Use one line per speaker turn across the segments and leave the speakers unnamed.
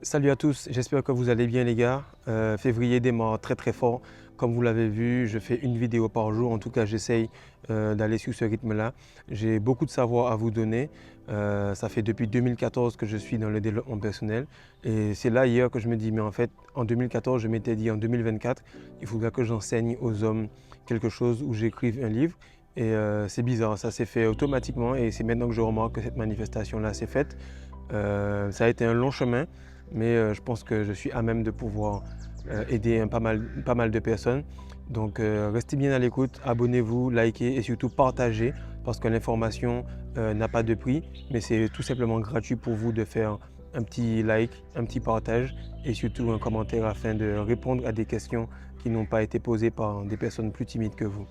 Salut à tous, j'espère que vous allez bien les gars. Février démarre très très fort. Comme vous l'avez vu, je fais une vidéo par jour. En tout cas, j'essaye d'aller sur ce rythme-là. J'ai beaucoup de savoir à vous donner. Ça fait depuis 2014 que je suis dans le développement personnel. Et c'est là hier que je me dis, mais en fait, en 2014, je m'étais dit en 2024, il faudra que j'enseigne aux hommes quelque chose ou j'écrive un livre. Et c'est bizarre, ça s'est fait automatiquement et c'est maintenant que je remarque que cette manifestation-là s'est faite. Ça a été un long chemin, mais je pense que je suis à même de pouvoir aider pas mal de personnes. Donc restez bien à l'écoute, abonnez-vous, likez et surtout partagez parce que l'information n'a pas de prix, mais c'est tout simplement gratuit pour vous de faire un petit like, un petit partage et surtout un commentaire afin de répondre à des questions qui n'ont pas été posées par des personnes plus timides que vous.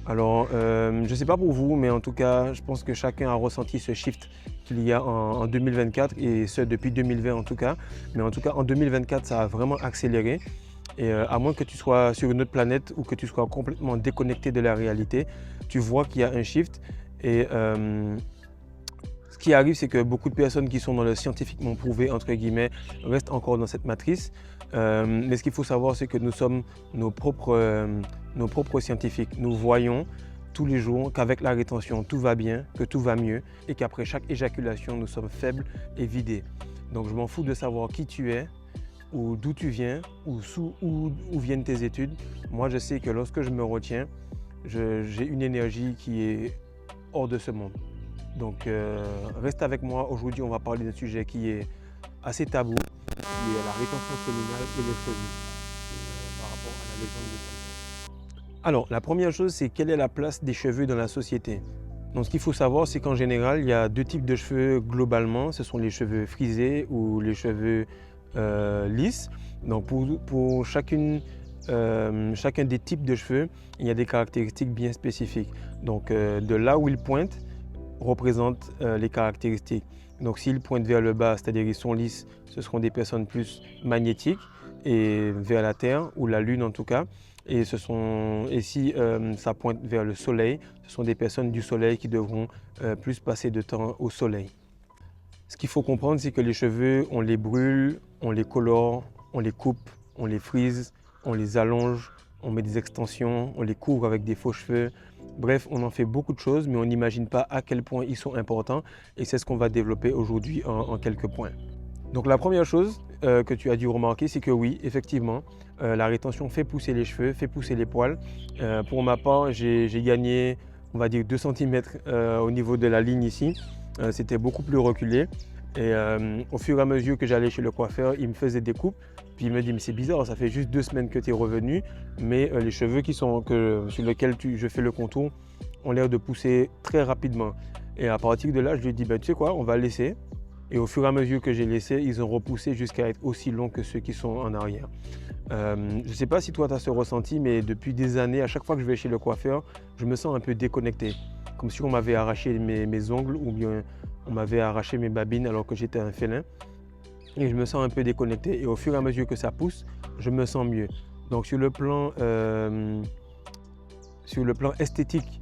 Alors, je ne sais pas pour vous, mais en tout cas, je pense que chacun a ressenti ce shift qu'il y a en 2024 et ce depuis 2020 en tout cas. Mais en tout cas, en 2024, ça a vraiment accéléré. Et à moins que tu sois sur une autre planète ou que tu sois complètement déconnecté de la réalité, tu vois qu'il y a un shift. Et ce qui arrive, c'est que beaucoup de personnes qui sont dans le scientifiquement prouvé, entre guillemets, restent encore dans cette matrice. Mais ce qu'il faut savoir, c'est que nous sommes nos propres scientifiques. Nous voyons tous les jours qu'avec la rétention, tout va bien, que tout va mieux et qu'après chaque éjaculation, nous sommes faibles et vidés. Donc je m'en fous de savoir qui tu es ou d'où tu viens où viennent tes études. Moi, je sais que lorsque je me retiens, j'ai une énergie qui est hors de ce monde. Donc reste avec moi. Aujourd'hui, on va parler d'un sujet qui est assez tabou, qui est la rétention séminale et les cheveux par rapport à la légende de Samson. Alors, la première chose, c'est quelle est la place des cheveux dans la société? Donc, ce qu'il faut savoir, c'est qu'en général, il y a deux types de cheveux globalement. Ce sont les cheveux frisés ou les cheveux lisses. Donc, pour chacun des types de cheveux, il y a des caractéristiques bien spécifiques. Donc, de là où ils pointent, représente les caractéristiques. Donc s'ils pointent vers le bas, c'est-à-dire qu'ils sont lisses, ce seront des personnes plus magnétiques et vers la Terre, ou la Lune en tout cas. Et si ça pointe vers le Soleil, ce sont des personnes du Soleil qui devront plus passer de temps au Soleil. Ce qu'il faut comprendre, c'est que les cheveux, on les brûle, on les colore, on les coupe, on les frise, on les allonge, on met des extensions, on les couvre avec des faux cheveux. Bref, on en fait beaucoup de choses, mais on n'imagine pas à quel point ils sont importants. Et c'est ce qu'on va développer aujourd'hui en quelques points. Donc la première chose que tu as dû remarquer, c'est que oui, effectivement, la rétention fait pousser les cheveux, fait pousser les poils. Pour ma part, j'ai gagné, on va dire 2 cm au niveau de la ligne ici. C'était beaucoup plus reculé. Et au fur et à mesure que j'allais chez le coiffeur, il me faisait des coupes. Puis il me dit, mais c'est bizarre, ça fait juste 2 semaines que tu es revenu, mais les cheveux sur lesquels je fais le contour ont l'air de pousser très rapidement. Et à partir de là, je lui ai dit, tu sais quoi, on va laisser. Et au fur et à mesure que j'ai laissé, ils ont repoussé jusqu'à être aussi longs que ceux qui sont en arrière. Je ne sais pas si toi tu as ce ressenti, mais depuis des années, à chaque fois que je vais chez le coiffeur, je me sens un peu déconnecté. Comme si on m'avait arraché mes ongles ou bien on m'avait arraché mes babines alors que j'étais un félin. Et je me sens un peu déconnecté. Et au fur et à mesure que ça pousse, je me sens mieux. Donc sur le plan esthétique,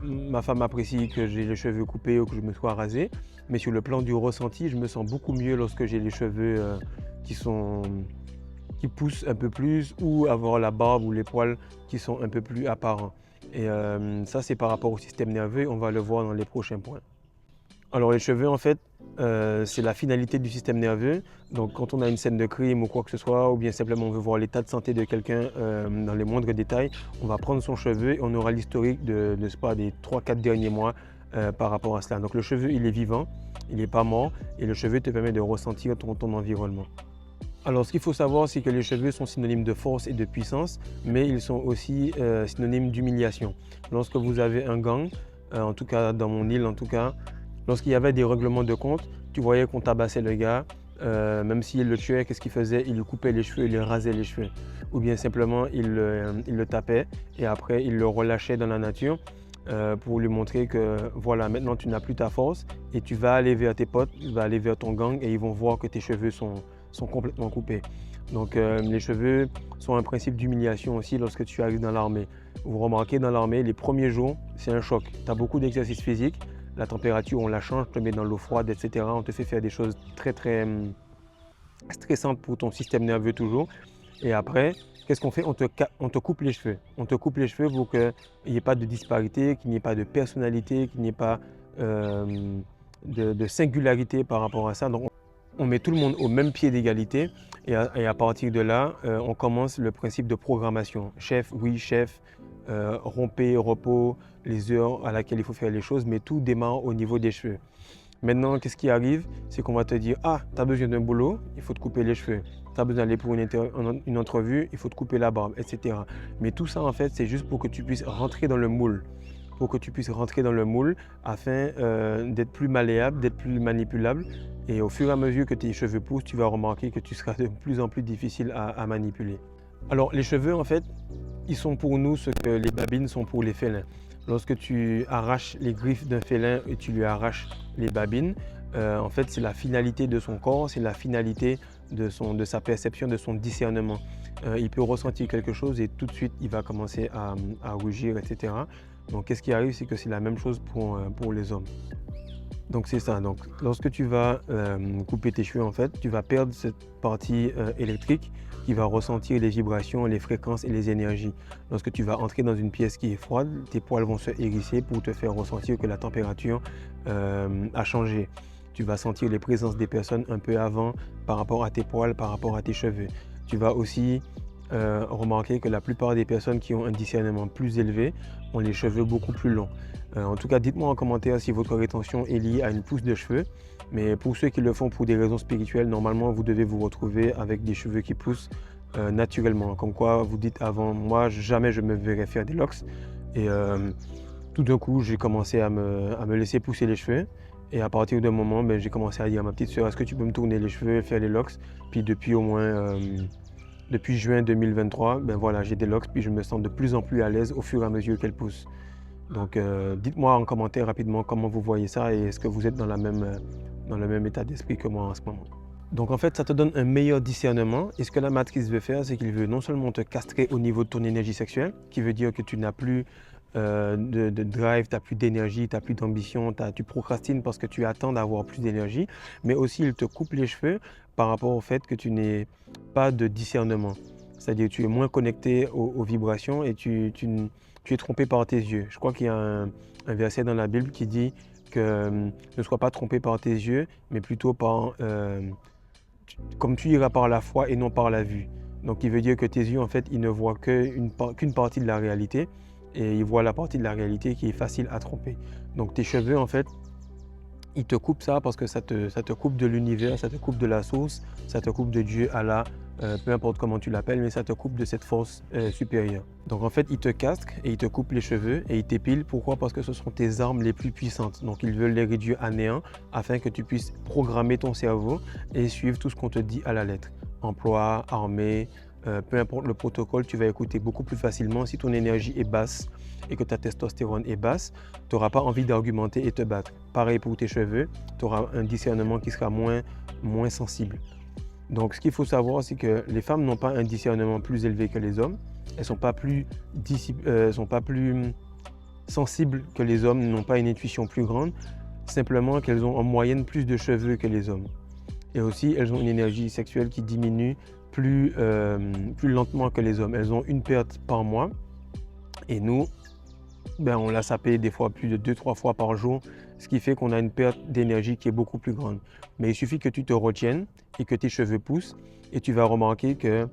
ma femme apprécie que j'ai les cheveux coupés ou que je me sois rasé. Mais sur le plan du ressenti, je me sens beaucoup mieux lorsque j'ai les cheveux qui poussent un peu plus ou avoir la barbe ou les poils qui sont un peu plus apparents. Et ça, c'est par rapport au système nerveux. On va le voir dans les prochains points. Alors les cheveux, en fait, c'est la finalité du système nerveux. Donc quand on a une scène de crime ou quoi que ce soit, ou bien simplement on veut voir l'état de santé de quelqu'un dans les moindres détails, on va prendre son cheveu et on aura l'historique des 3-4 derniers mois par rapport à cela. Donc le cheveu, il est vivant, il n'est pas mort et le cheveu te permet de ressentir ton environnement. Alors ce qu'il faut savoir, c'est que les cheveux sont synonymes de force et de puissance, mais ils sont aussi synonymes d'humiliation. Lorsque vous avez un gang, en tout cas dans mon île en tout cas, lorsqu'il y avait des règlements de compte, tu voyais qu'on tabassait le gars, même s'il le tuait, qu'est-ce qu'il faisait? Il lui coupait les cheveux, il lui rasait les cheveux. Ou bien simplement, il le tapait et après, il le relâchait dans la nature pour lui montrer que voilà, maintenant tu n'as plus ta force et tu vas aller vers tes potes, tu vas aller vers ton gang et ils vont voir que tes cheveux sont complètement coupés. Donc les cheveux sont un principe d'humiliation aussi lorsque tu arrives dans l'armée. Vous remarquez dans l'armée, les premiers jours, c'est un choc. Tu as beaucoup d'exercices physiques. La température, on la change, on te met dans l'eau froide, etc. On te fait faire des choses très stressante pour ton système nerveux toujours. Et après, qu'est-ce qu'on fait? On te coupe les cheveux. On te coupe les cheveux pour qu'il n'y ait pas de disparité, qu'il n'y ait pas de personnalité, qu'il n'y ait pas de singularité par rapport à ça. Donc, on met tout le monde au même pied d'égalité et à partir de là, on commence le principe de programmation. Chef, oui, chef, rompez, repos, les heures à laquelle il faut faire les choses, mais tout démarre au niveau des cheveux. Maintenant, qu'est-ce qui arrive? C'est qu'on va te dire, ah, tu as besoin d'un boulot, il faut te couper les cheveux. Tu as besoin d'aller pour une entrevue, il faut te couper la barbe, etc. Mais tout ça, en fait, c'est juste pour que tu puisses rentrer dans le moule. Pour que tu puisses rentrer dans le moule afin d'être plus malléable, d'être plus manipulable. Et au fur et à mesure que tes cheveux poussent, tu vas remarquer que tu seras de plus en plus difficile à manipuler. Alors, les cheveux, en fait, ils sont pour nous ce que les babines sont pour les félins. Lorsque tu arraches les griffes d'un félin et tu lui arraches les babines, en fait, c'est la finalité de son corps, c'est la finalité de sa perception, de son discernement. Il peut ressentir quelque chose et tout de suite, il va commencer à rougir, etc. Donc, qu'est-ce qui arrive? C'est que c'est la même chose pour les hommes. Donc, c'est ça. Donc, lorsque tu vas couper tes cheveux, en fait, tu vas perdre cette partie électrique qui va ressentir les vibrations, les fréquences et les énergies. Lorsque tu vas entrer dans une pièce qui est froide, tes poils vont se hérisser pour te faire ressentir que la température a changé. Tu vas sentir les présences des personnes un peu avant par rapport à tes poils, par rapport à tes cheveux. Tu vas aussi remarquer que la plupart des personnes qui ont un discernement plus élevé ont les cheveux beaucoup plus longs. En tout cas, dites-moi en commentaire si votre rétention est liée à une pousse de cheveux. Mais pour ceux qui le font pour des raisons spirituelles, normalement, vous devez vous retrouver avec des cheveux qui poussent naturellement. Comme quoi, vous dites avant, moi, jamais je me verrais faire des locks. Et tout d'un coup, j'ai commencé à me laisser pousser les cheveux. Et à partir d'un moment, ben, j'ai commencé à dire à ma petite soeur, est-ce que tu peux me tourner les cheveux, faire les locks? Puis depuis au moins, depuis juin 2023, ben voilà, j'ai des locks, puis je me sens de plus en plus à l'aise au fur et à mesure qu'elles poussent. Donc, dites-moi en commentaire rapidement comment vous voyez ça et est-ce que vous êtes dans le même état d'esprit que moi en ce moment. Donc, en fait, ça te donne un meilleur discernement. Et ce que la matrice veut faire, c'est qu'il veut non seulement te castrer au niveau de ton énergie sexuelle, qui veut dire que tu n'as plus de drive, tu n'as plus d'énergie, tu n'as plus d'ambition, tu procrastines parce que tu attends d'avoir plus d'énergie, mais aussi il te coupe les cheveux par rapport au fait que tu n'aies pas de discernement. C'est-à-dire que tu es moins connecté aux vibrations et tu es trompé par tes yeux. Je crois qu'il y a un verset dans la Bible qui dit que ne sois pas trompé par tes yeux, mais plutôt comme tu iras par la foi et non par la vue. Donc il veut dire que tes yeux, en fait, ils ne voient qu'une partie de la réalité et ils voient la partie de la réalité qui est facile à tromper. Donc tes cheveux, en fait, ils te coupent ça parce que ça te coupe de l'univers, ça te coupe de la source, ça te coupe de Dieu, Allah, peu importe comment tu l'appelles, mais ça te coupe de cette force supérieure. Donc en fait, ils te castrent et ils te coupent les cheveux et ils t'épilent. Pourquoi? Parce que ce sont tes armes les plus puissantes. Donc ils veulent les réduire à néant afin que tu puisses programmer ton cerveau et suivre tout ce qu'on te dit à la lettre. Emploi, armée, peu importe le protocole, tu vas écouter beaucoup plus facilement. Si ton énergie est basse et que ta testostérone est basse, tu n'auras pas envie d'argumenter et te battre. Pareil pour tes cheveux, tu auras un discernement qui sera moins sensible. Donc ce qu'il faut savoir, c'est que les femmes n'ont pas un discernement plus élevé que les hommes. Elles ne sont pas plus sensibles que les hommes, n'ont pas une intuition plus grande. Simplement qu'elles ont en moyenne plus de cheveux que les hommes. Et aussi, elles ont une énergie sexuelle qui diminue plus lentement que les hommes. Elles ont une perte par mois. Et nous, ben, on l'a sapé des fois plus de 2-3 fois par jour, ce qui fait qu'on a une perte d'énergie qui est beaucoup plus grande. Mais il suffit que tu te retiennes et que tes cheveux poussent et tu vas remarquer que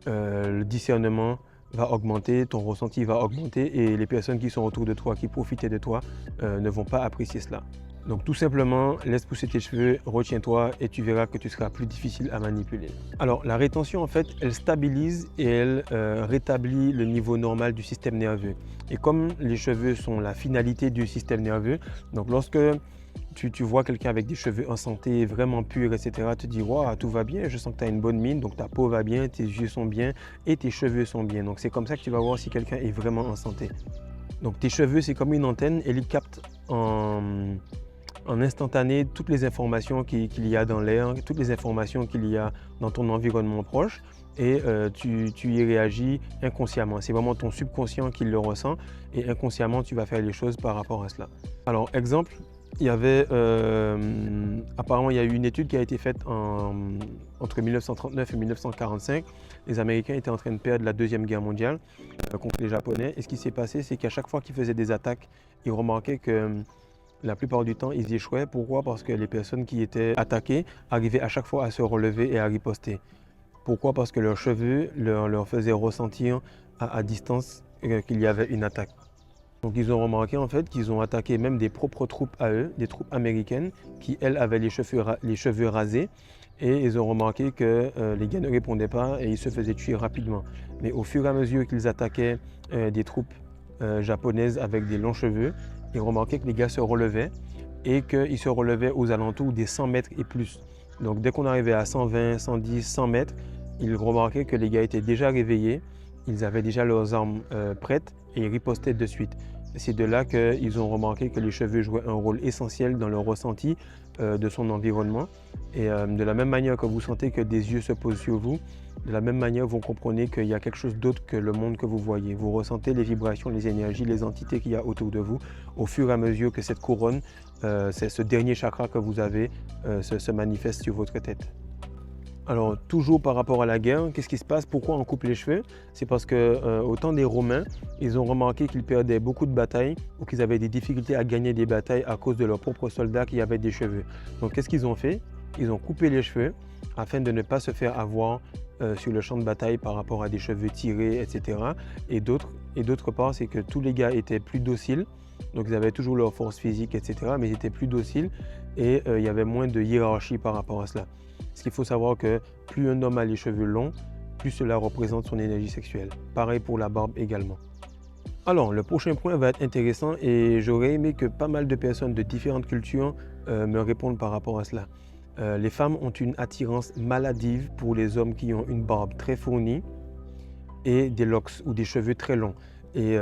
le discernement va augmenter, ton ressenti va augmenter et les personnes qui sont autour de toi, qui profitaient de toi, ne vont pas apprécier cela. Donc tout simplement, laisse pousser tes cheveux, retiens-toi et tu verras que tu seras plus difficile à manipuler. Alors la rétention, en fait, elle stabilise et elle rétablit le niveau normal du système nerveux. Et comme les cheveux sont la finalité du système nerveux, donc lorsque tu vois quelqu'un avec des cheveux en santé, vraiment purs, etc., tu te dis « Waouh, tout va bien, je sens que tu as une bonne mine, donc ta peau va bien, tes yeux sont bien et tes cheveux sont bien. » Donc c'est comme ça que tu vas voir si quelqu'un est vraiment en santé. Donc tes cheveux, c'est comme une antenne, elle y capte en instantané toutes les informations qu'il y a dans l'air, toutes les informations qu'il y a dans ton environnement proche et tu y réagis inconsciemment. C'est vraiment ton subconscient qui le ressent et inconsciemment, tu vas faire les choses par rapport à cela. Alors, exemple, il y avait, apparemment, il y a eu une étude qui a été faite entre 1939 et 1945. Les Américains étaient en train de perdre la Deuxième Guerre mondiale contre les Japonais. Et ce qui s'est passé, c'est qu'à chaque fois qu'ils faisaient des attaques, ils remarquaient que la plupart du temps, ils échouaient. Pourquoi? Parce que les personnes qui étaient attaquées arrivaient à chaque fois à se relever et à riposter. Pourquoi? Parce que leurs cheveux leur faisaient ressentir à distance qu'il y avait une attaque. Donc ils ont remarqué en fait qu'ils ont attaqué même des propres troupes à eux, des troupes américaines qui elles avaient les cheveux rasés, et ils ont remarqué que les gars ne répondaient pas et ils se faisaient tuer rapidement. Mais au fur et à mesure qu'ils attaquaient des troupes japonaises avec des longs cheveux, ils remarquaient que les gars se relevaient et qu'ils se relevaient aux alentours des 100 mètres et plus. Donc dès qu'on arrivait à 120, 110, 100 mètres, ils remarquaient que les gars étaient déjà réveillés, ils avaient déjà leurs armes prêtes et ils ripostaient de suite. C'est de là qu'ils ont remarqué que les cheveux jouaient un rôle essentiel dans le ressenti de son environnement. Et de la même manière que vous sentez que des yeux se posent sur vous, de la même manière vous comprenez qu'il y a quelque chose d'autre que le monde que vous voyez. Vous ressentez les vibrations, les énergies, les entités qu'il y a autour de vous au fur et à mesure que cette couronne, c'est ce dernier chakra que vous avez, se manifeste sur votre tête. Alors, toujours par rapport à la guerre, qu'est-ce qui se passe? Pourquoi on coupe les cheveux? C'est parce que au temps des Romains, ils ont remarqué qu'ils perdaient beaucoup de batailles ou qu'ils avaient des difficultés à gagner des batailles à cause de leurs propres soldats qui avaient des cheveux. Donc, qu'est-ce qu'ils ont fait? Ils ont coupé les cheveux afin de ne pas se faire avoir sur le champ de bataille par rapport à des cheveux tirés, etc. Et d'autre part, c'est que tous les gars étaient plus dociles. Donc, ils avaient toujours leur force physique, etc. Mais ils étaient plus dociles et il y avait moins de hiérarchie par rapport à cela. Parce qu'il faut savoir que plus un homme a les cheveux longs, plus cela représente son énergie sexuelle. Pareil pour la barbe également. Alors, le prochain point va être intéressant et j'aurais aimé que pas mal de personnes de différentes cultures me répondent par rapport à cela. Les femmes ont une attirance maladive pour les hommes qui ont une barbe très fournie et des locks ou des cheveux très longs. Et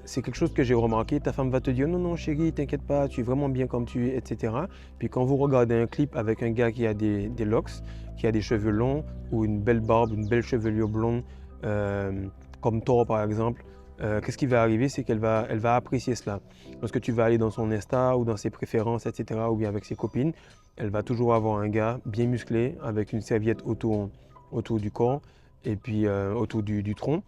c'est quelque chose que j'ai remarqué. Ta femme va te dire non, non chérie, t'inquiète pas, tu es vraiment bien comme tu es, etc. Puis quand vous regardez un clip avec un gars qui a des locks, qui a des cheveux longs ou une belle barbe, une belle chevelure blonde, comme Thor par exemple, qu'est-ce qui va arriver? C'est elle va apprécier cela. Lorsque tu vas aller dans son Insta ou dans ses préférences, etc., ou bien avec ses copines, elle va toujours avoir un gars bien musclé avec une serviette autour du corps et puis autour du tronc.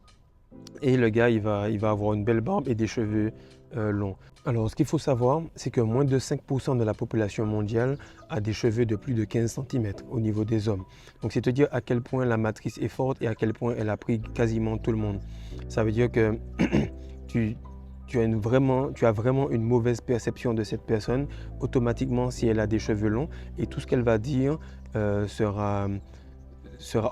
Et le gars, il va avoir une belle barbe et des cheveux longs. Alors, ce qu'il faut savoir, c'est que moins de 5% de la population mondiale a des cheveux de plus de 15 cm au niveau des hommes. Donc, c'est te dire à quel point la matrice est forte et à quel point elle a pris quasiment tout le monde. Ça veut dire que tu as vraiment une mauvaise perception de cette personne automatiquement si elle a des cheveux longs et tout ce qu'elle va dire sera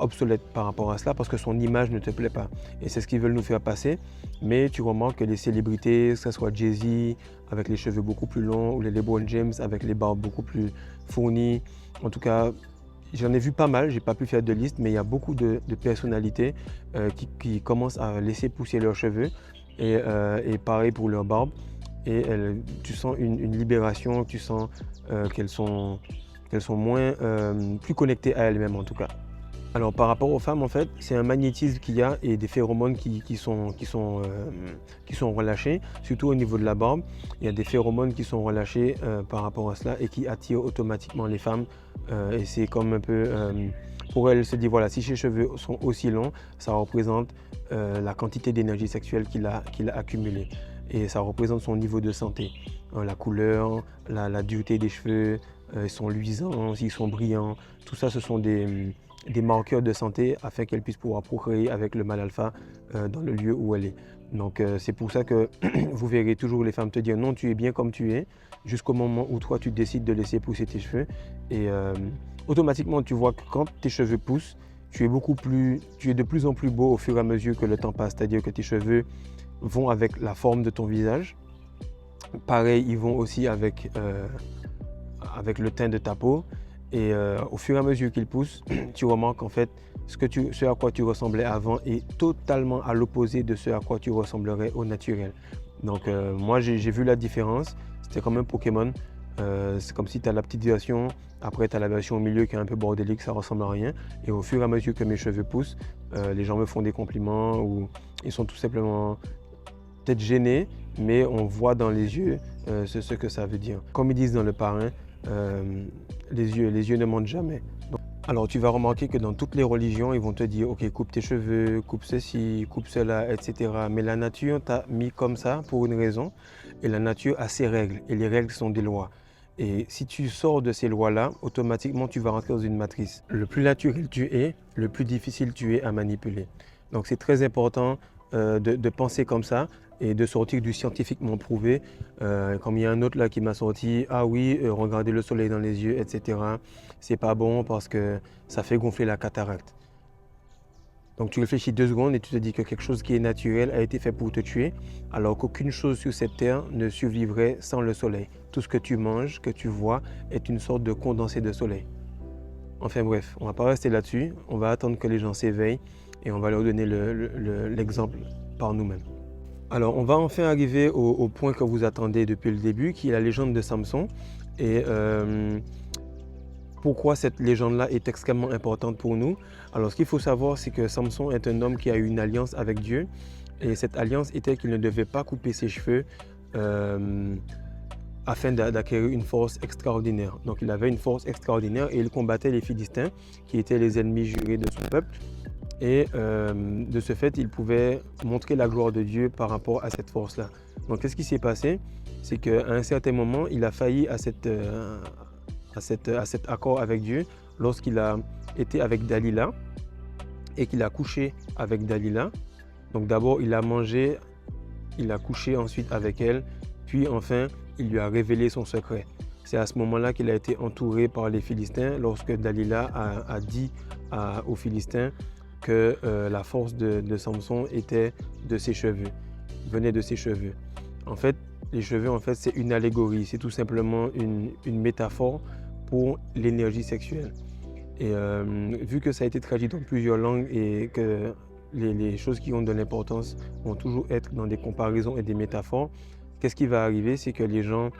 obsolète par rapport à cela parce que son image ne te plaît pas. Et c'est ce qu'ils veulent nous faire passer. Mais tu remarques que les célébrités, que ce soit Jay-Z avec les cheveux beaucoup plus longs ou les LeBron James avec les barbes beaucoup plus fournies, en tout cas, j'en ai vu pas mal, j'ai pas pu faire de liste, mais il y a beaucoup de personnalités qui commencent à laisser pousser leurs cheveux et pareil pour leurs barbes. Et tu sens une libération, tu sens qu'elles sont moins, plus connectées à elles-mêmes en tout cas. Alors par rapport aux femmes, en fait, c'est un magnétisme qu'il y a et des phéromones qui sont relâchés, surtout au niveau de la barbe. Il y a des phéromones qui sont relâchés par rapport à cela et qui attirent automatiquement les femmes. Et c'est comme un peu, pour elle, elle se dit, voilà, si ses cheveux sont aussi longs, ça représente la quantité d'énergie sexuelle qu'il a accumulée. Et ça représente son niveau de santé. La couleur, la dureté des cheveux, ils sont luisants, ils sont brillants. Tout ça, ce sont des marqueurs de santé afin qu'elle puisse pouvoir procréer avec le mâle alpha dans le lieu où elle est. Donc c'est pour ça que vous verrez toujours les femmes te dire non, tu es bien comme tu es, jusqu'au moment où toi tu décides de laisser pousser tes cheveux. Et automatiquement tu vois que quand tes cheveux poussent, tu es de plus en plus beau au fur et à mesure que le temps passe. C'est-à-dire que tes cheveux vont avec la forme de ton visage. Pareil, ils vont aussi avec le teint de ta peau. Et au fur et à mesure qu'ils poussent, tu remarques en fait ce à quoi tu ressemblais avant est totalement à l'opposé de ce à quoi tu ressemblerais au naturel. Donc moi j'ai vu la différence, c'était comme un Pokémon. C'est comme si tu as la petite version, après tu as la version au milieu qui est un peu bordélique, ça ressemble à rien. Et au fur et à mesure que mes cheveux poussent, les gens me font des compliments ou ils sont tout simplement peut-être gênés, mais on voit dans les yeux ce que ça veut dire. Comme ils disent dans Le Parrain, les yeux ne mentent jamais. Alors tu vas remarquer que dans toutes les religions, ils vont te dire, ok, coupe tes cheveux, coupe ceci, coupe cela, etc. Mais la nature t'a mis comme ça pour une raison, et la nature a ses règles, et les règles sont des lois. Et si tu sors de ces lois-là, automatiquement tu vas rentrer dans une matrice. Le plus naturel tu es, le plus difficile tu es à manipuler. Donc c'est très important de penser comme ça et de sortir du scientifiquement prouvé. Comme il y a un autre là qui m'a sorti, ah oui, regardez le soleil dans les yeux, etc. C'est pas bon parce que ça fait gonfler la cataracte. Donc tu réfléchis 2 secondes et tu te dis que quelque chose qui est naturel a été fait pour te tuer, alors qu'aucune chose sur cette terre ne survivrait sans le soleil. Tout ce que tu manges, que tu vois, est une sorte de condensé de soleil. Enfin bref, on ne va pas rester là-dessus, on va attendre que les gens s'éveillent et on va leur donner l'exemple par nous-mêmes. Alors on va enfin arriver au point que vous attendez depuis le début, qui est la légende de Samson. Et pourquoi cette légende-là est extrêmement importante pour nous? Alors ce qu'il faut savoir, c'est que Samson est un homme qui a eu une alliance avec Dieu. Et cette alliance était qu'il ne devait pas couper ses cheveux afin d'acquérir une force extraordinaire. Donc il avait une force extraordinaire et il combattait les Philistins, qui étaient les ennemis jurés de son peuple. Et de ce fait, il pouvait montrer la gloire de Dieu par rapport à cette force-là. Donc qu'est-ce qui s'est passé? C'est qu'à un certain moment, il a failli à cet accord avec Dieu lorsqu'il a été avec Dalila et qu'il a couché avec Dalila. Donc d'abord, il a mangé, il a couché ensuite avec elle, puis enfin, il lui a révélé son secret. C'est à ce moment-là qu'il a été entouré par les Philistins lorsque Dalila a dit aux Philistins que la force de Samson était de ses cheveux, venait de ses cheveux. En fait, les cheveux, c'est une allégorie, c'est tout simplement une métaphore pour l'énergie sexuelle. Et vu que ça a été traduit dans plusieurs langues et que les choses qui ont de l'importance vont toujours être dans des comparaisons et des métaphores, qu'est-ce qui va arriver? C'est que les gens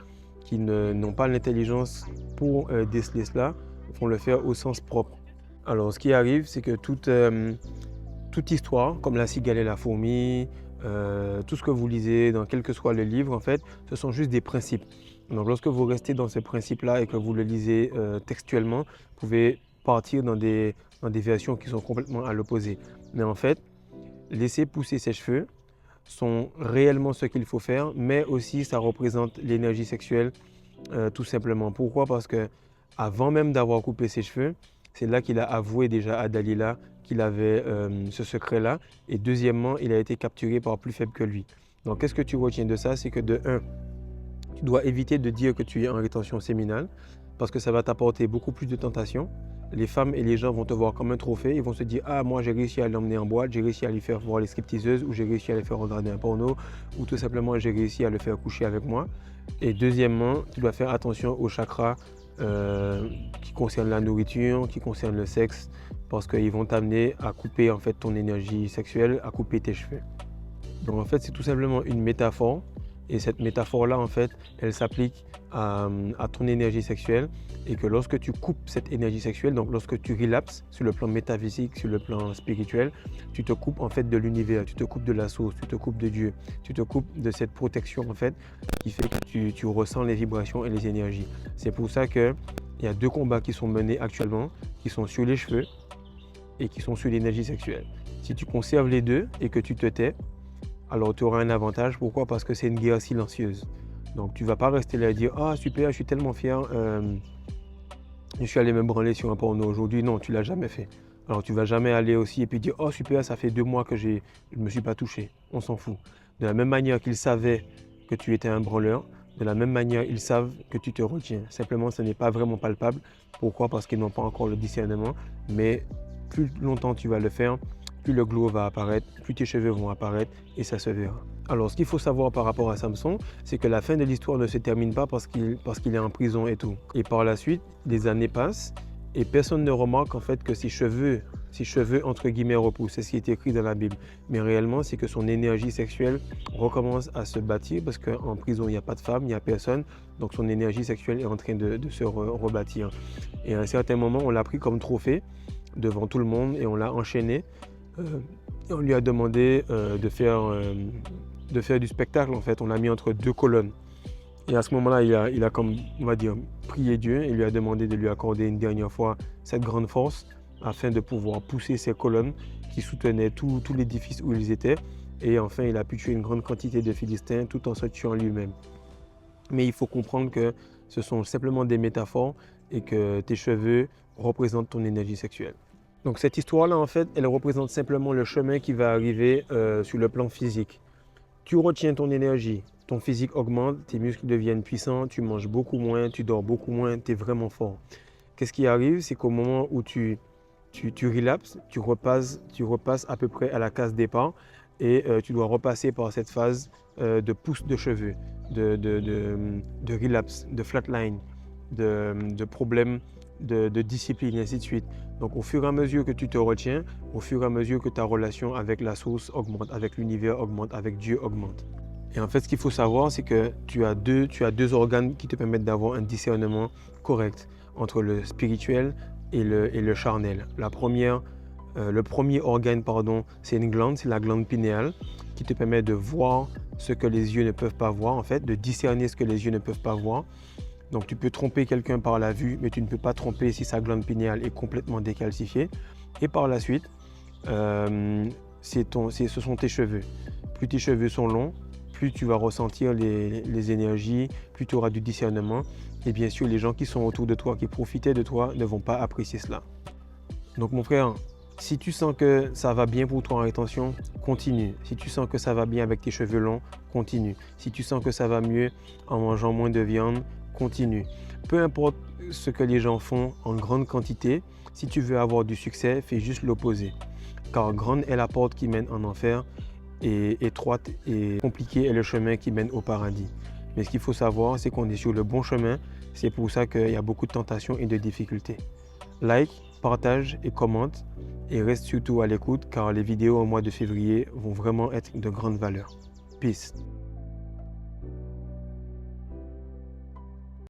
qui n'ont pas l'intelligence pour déceler cela vont le faire au sens propre. Alors, ce qui arrive, c'est que toute histoire, comme la cigale et la fourmi, tout ce que vous lisez dans quel que soit le livre, en fait, ce sont juste des principes. Donc, lorsque vous restez dans ces principes-là et que vous le lisez textuellement, vous pouvez partir dans des versions qui sont complètement à l'opposé. Mais en fait, laisser pousser ses cheveux sont réellement ce qu'il faut faire, mais aussi ça représente l'énergie sexuelle, tout simplement. Pourquoi? Parce que avant même d'avoir coupé ses cheveux, c'est là qu'il a avoué déjà à Dalila qu'il avait ce secret-là. Et deuxièmement, il a été capturé par plus faible que lui. Donc, qu'est-ce que tu retiens de ça? C'est que de 1, tu dois éviter de dire que tu es en rétention séminale parce que ça va t'apporter beaucoup plus de tentations. Les femmes et les gens vont te voir comme un trophée. Ils vont se dire, ah, moi j'ai réussi à l'emmener en boîte, j'ai réussi à lui faire voir les stripteaseuses, ou j'ai réussi à lui faire regarder un porno, ou tout simplement j'ai réussi à le faire coucher avec moi. Et deuxièmement, tu dois faire attention aux chakras qui concernent la nourriture, qui concernent le sexe, parce qu'ils vont t'amener à couper en fait ton énergie sexuelle, à couper tes cheveux. Donc en fait, c'est tout simplement une métaphore. Et cette métaphore-là, en fait, elle s'applique à ton énergie sexuelle et que lorsque tu coupes cette énergie sexuelle, donc lorsque tu relapses sur le plan métaphysique, sur le plan spirituel, tu te coupes en fait de l'univers, tu te coupes de la source, tu te coupes de Dieu, tu te coupes de cette protection en fait qui fait que tu ressens les vibrations et les énergies. C'est pour ça qu'il y a 2 combats qui sont menés actuellement, qui sont sur les cheveux et qui sont sur l'énergie sexuelle. Si tu conserves les 2 et que tu te tais, alors tu auras un avantage. Pourquoi? Parce que c'est une guerre silencieuse. Donc tu ne vas pas rester là et dire « Ah super, je suis tellement fier, je suis allé me branler sur un porno aujourd'hui. » Non, tu ne l'as jamais fait. Alors tu ne vas jamais aller aussi et puis dire « Oh super, ça fait 2 mois que je ne me suis pas touché. » On s'en fout. De la même manière qu'ils savaient que tu étais un branleur, de la même manière ils savent que tu te retiens. Simplement, ce n'est pas vraiment palpable. Pourquoi? Parce qu'ils n'ont pas encore le discernement. Mais plus longtemps tu vas le faire, plus le glow va apparaître, plus tes cheveux vont apparaître et ça se verra. Alors ce qu'il faut savoir par rapport à Samson, c'est que la fin de l'histoire ne se termine pas parce qu'il est en prison et tout. Et par la suite, les années passent et personne ne remarque en fait que ses cheveux entre guillemets repoussent. C'est ce qui est écrit dans la Bible. Mais réellement, c'est que son énergie sexuelle recommence à se bâtir parce qu'en prison, il n'y a pas de femme, il n'y a personne. Donc son énergie sexuelle est en train de se rebâtir. Et à un certain moment, on l'a pris comme trophée devant tout le monde et on l'a enchaîné. On lui a demandé de faire de faire du spectacle en fait. On l'a mis entre deux colonnes. Et à ce moment-là, il a comme, on va dire, prié Dieu et lui a demandé de lui accorder une dernière fois cette grande force afin de pouvoir pousser ces colonnes qui soutenaient tout l'édifice où ils étaient. Et enfin, il a pu tuer une grande quantité de Philistins tout en se tuant lui-même. Mais il faut comprendre que ce sont simplement des métaphores et que tes cheveux représentent ton énergie sexuelle. Donc cette histoire-là, en fait, elle représente simplement le chemin qui va arriver sur le plan physique. Tu retiens ton énergie, ton physique augmente, tes muscles deviennent puissants, tu manges beaucoup moins, tu dors beaucoup moins, tu es vraiment fort. Qu'est-ce qui arrive? C'est qu'au moment où tu relapses, tu repasses à peu près à la case départ et tu dois repasser par cette phase de pousse de cheveux, de relapse, de flatline, de problèmes de discipline, et ainsi de suite. Donc au fur et à mesure que tu te retiens, au fur et à mesure que ta relation avec la source augmente, avec l'univers augmente, avec Dieu augmente. Et en fait, ce qu'il faut savoir, c'est que tu as deux organes qui te permettent d'avoir un discernement correct entre le spirituel et le charnel. Le premier organe, c'est une glande, c'est la glande pinéale qui te permet de voir ce que les yeux ne peuvent pas voir, en fait, de discerner ce que les yeux ne peuvent pas voir. Donc tu peux tromper quelqu'un par la vue, mais tu ne peux pas tromper si sa glande pinéale est complètement décalcifiée. Et par la suite, ce sont tes cheveux. Plus tes cheveux sont longs, plus tu vas ressentir les énergies, plus tu auras du discernement. Et bien sûr, les gens qui sont autour de toi, qui profitaient de toi, ne vont pas apprécier cela. Donc mon frère, si tu sens que ça va bien pour toi en rétention, continue. Si tu sens que ça va bien avec tes cheveux longs, continue. Si tu sens que ça va mieux en mangeant moins de viande, continue. Peu importe ce que les gens font en grande quantité, si tu veux avoir du succès, fais juste l'opposé. Car grande est la porte qui mène en enfer et étroite et compliqué est le chemin qui mène au paradis. Mais ce qu'il faut savoir, c'est qu'on est sur le bon chemin. C'est pour ça qu'il y a beaucoup de tentations et de difficultés. Like, partage et commente. Et reste surtout à l'écoute car les vidéos au mois de février vont vraiment être de grande valeur. Peace.